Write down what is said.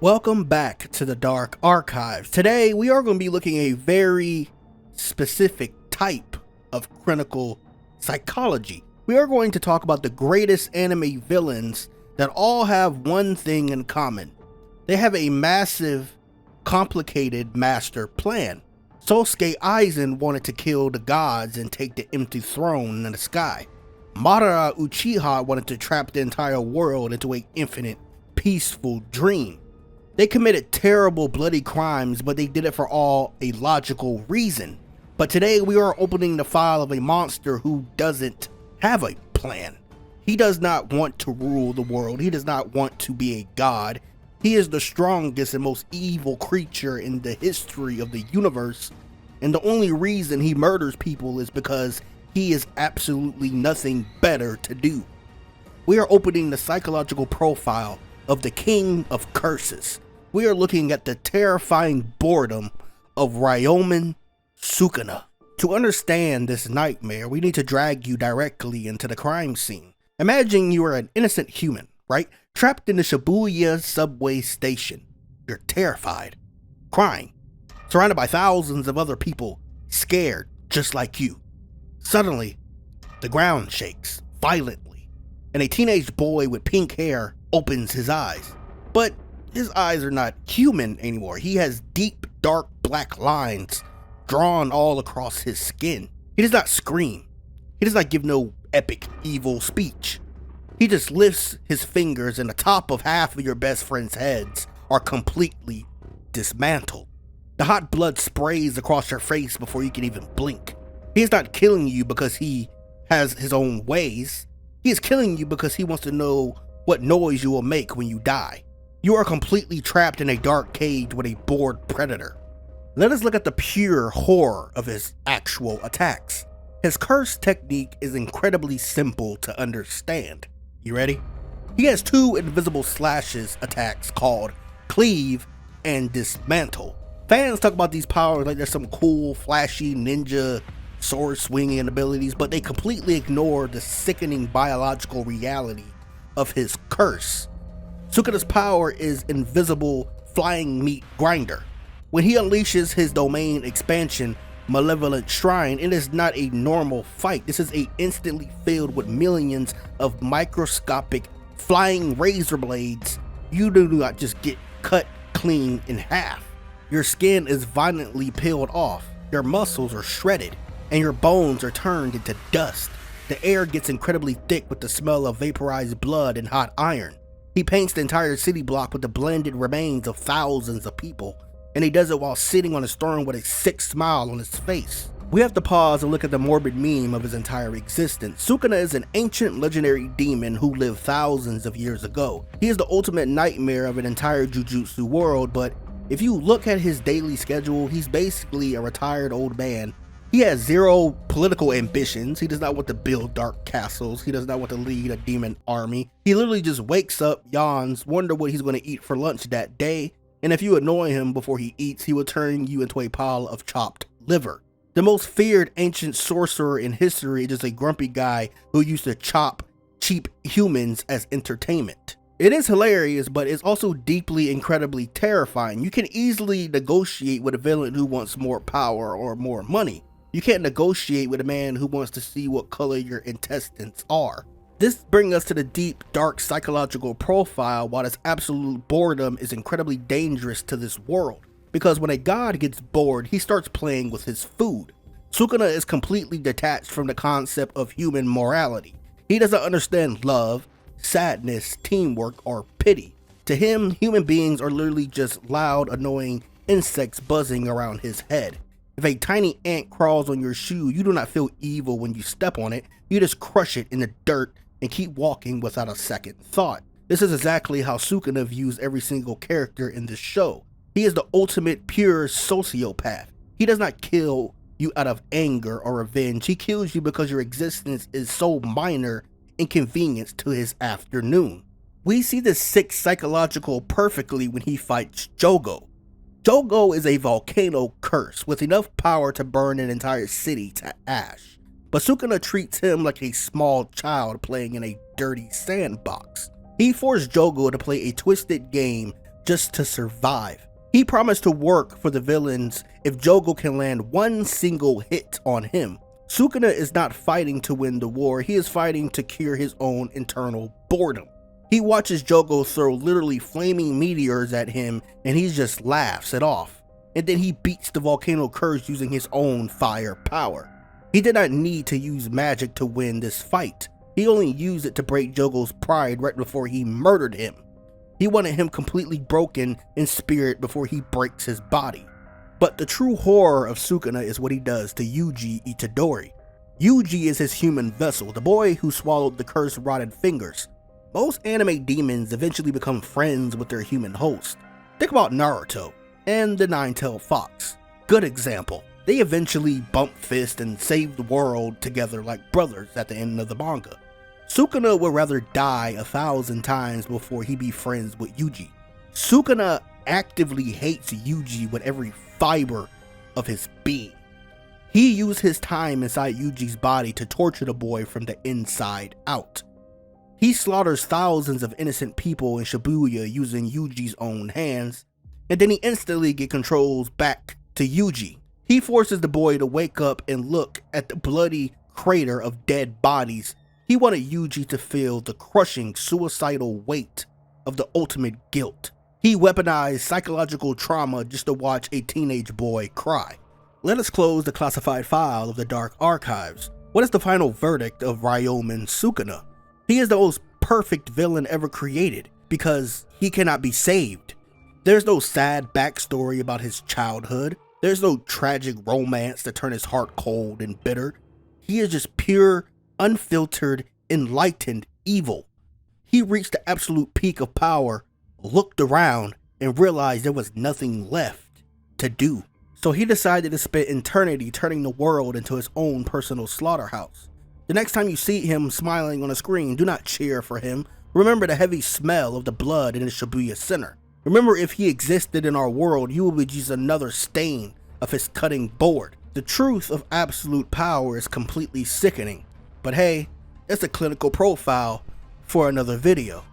Welcome back to the Dark Archives. Today we are going to be looking at a very specific type of clinical psychology. We are going to talk about the greatest anime villains that all have one thing in common. They have a massive, complicated master plan. Sousuke Aizen wanted to kill the gods and take the empty throne in the sky. Mara Uchiha wanted to trap the entire world into an infinite, peaceful dream. They committed terrible, bloody crimes, but they did it for all a logical reason. But today we are opening the file of a monster who doesn't have a plan. He does not want to rule the world. He does not want to be a god. He is the strongest and most evil creature in the history of the universe. And the only reason he murders people is because he is absolutely nothing better to do. We are opening the psychological profile of the King of Curses. We are looking at the terrifying boredom of Ryomen Sukuna. To understand this nightmare, we need to drag you directly into the crime scene. Imagine you are an innocent human, right? Trapped in the Shibuya subway station. You're terrified, crying, surrounded by thousands of other people, scared just like you. Suddenly, the ground shakes violently, and a teenage boy with pink hair opens his eyes. But his eyes are not human anymore. He has deep, dark black lines drawn all across his skin. He does not scream. He does not give no epic, evil speech. He just lifts his fingers and the top of half of your best friend's heads are completely dismantled. The hot blood sprays across your face before you can even blink. He is not killing you because he has his own ways. He is killing you because he wants to know what noise you will make when you die. You are completely trapped in a dark cage with a bored predator. Let us look at the pure horror of his actual attacks. His curse technique is incredibly simple to understand. You ready? He has two invisible slashes attacks called Cleave and Dismantle. Fans talk about these powers like they're some cool, flashy ninja sword swinging abilities, but they completely ignore the sickening biological reality of his curse. Sukuna's power is invisible flying meat grinder. When he unleashes his domain expansion, Malevolent Shrine, it is not a normal fight. This is instantly filled with millions of microscopic flying razor blades. You do not just get cut clean in half. Your skin is violently peeled off, your muscles are shredded, and your bones are turned into dust. The air gets incredibly thick with the smell of vaporized blood and hot iron. He paints the entire city block with the blended remains of thousands of people, and he does it while sitting on his throne with a sick smile on his face. We have to pause and look at the morbid meme of his entire existence. Sukuna is an ancient legendary demon who lived thousands of years ago. He is the ultimate nightmare of an entire Jujutsu world, but if you look at his daily schedule, he's basically a retired old man. He has zero political ambitions. He does not want to build dark castles. He does not want to lead a demon army. He literally just wakes up, yawns, wonder what he's going to eat for lunch that day, and if you annoy him before he eats, he will turn you into a pile of chopped liver. The most feared ancient sorcerer in history is just a grumpy guy who used to chop cheap humans as entertainment. It is hilarious, but it's also deeply, incredibly terrifying. You can easily negotiate with a villain who wants more power or more money. You can't negotiate with a man who wants to see what color your intestines are. This brings us to the deep, dark psychological profile. While this absolute boredom is incredibly dangerous to this world, because when a god gets bored, he starts playing with his food. Sukuna is completely detached from the concept of human morality. He doesn't understand love, sadness, teamwork, or pity. To him, human beings are literally just loud, annoying insects buzzing around his head. If a tiny ant crawls on your shoe, you do not feel evil when you step on it. You just crush it in the dirt and keep walking without a second thought. This is exactly how Sukuna views every single character in this show. He is the ultimate pure sociopath. He does not kill you out of anger or revenge. He kills you because your existence is so minor inconvenience to his afternoon. We see this sick psychological perfectly when he fights Jogo. Jogo is a volcano curse with enough power to burn an entire city to ash. But Sukuna treats him like a small child playing in a dirty sandbox. He forced Jogo to play a twisted game just to survive. He promised to work for the villains if Jogo can land one single hit on him. Sukuna is not fighting to win the war, he is fighting to cure his own internal boredom. He watches Jogo throw literally flaming meteors at him and he just laughs it off. And then he beats the volcano curse using his own fire power. He did not need to use magic to win this fight. He only used it to break Jogo's pride right before he murdered him. He wanted him completely broken in spirit before he breaks his body. But the true horror of Sukuna is what he does to Yuji Itadori. Yuji is his human vessel, the boy who swallowed the cursed rotted fingers. Most anime demons eventually become friends with their human host. Think about Naruto and the Nine-Tailed Fox. Good example. They eventually bump fists and save the world together like brothers at the end of the manga. Sukuna would rather die 1,000 times before he be friends with Yuji. Sukuna actively hates Yuji with every fiber of his being. He used his time inside Yuji's body to torture the boy from the inside out. He slaughters thousands of innocent people in Shibuya using Yuji's own hands, and then he instantly gets controls back to Yuji. He forces the boy to wake up and look at the bloody crater of dead bodies. He wanted Yuji to feel the crushing suicidal weight of the ultimate guilt. He weaponized psychological trauma just to watch a teenage boy cry. Let us close the classified file of the Dark Archives. What is the final verdict of Ryomen Sukuna? He is the most perfect villain ever created because he cannot be saved. There's no sad backstory about his childhood. There's no tragic romance to turn his heart cold and bitter. He is just pure, unfiltered, enlightened evil. He reached the absolute peak of power, looked around, and realized there was nothing left to do. So he decided to spend eternity turning the world into his own personal slaughterhouse. The next time you see him smiling on a screen, do not cheer for him. Remember the heavy smell of the blood in the Shibuya Center. Remember, if he existed in our world, you will be just another stain of his cutting board. The truth of absolute power is completely sickening. But hey, it's a clinical profile for another video.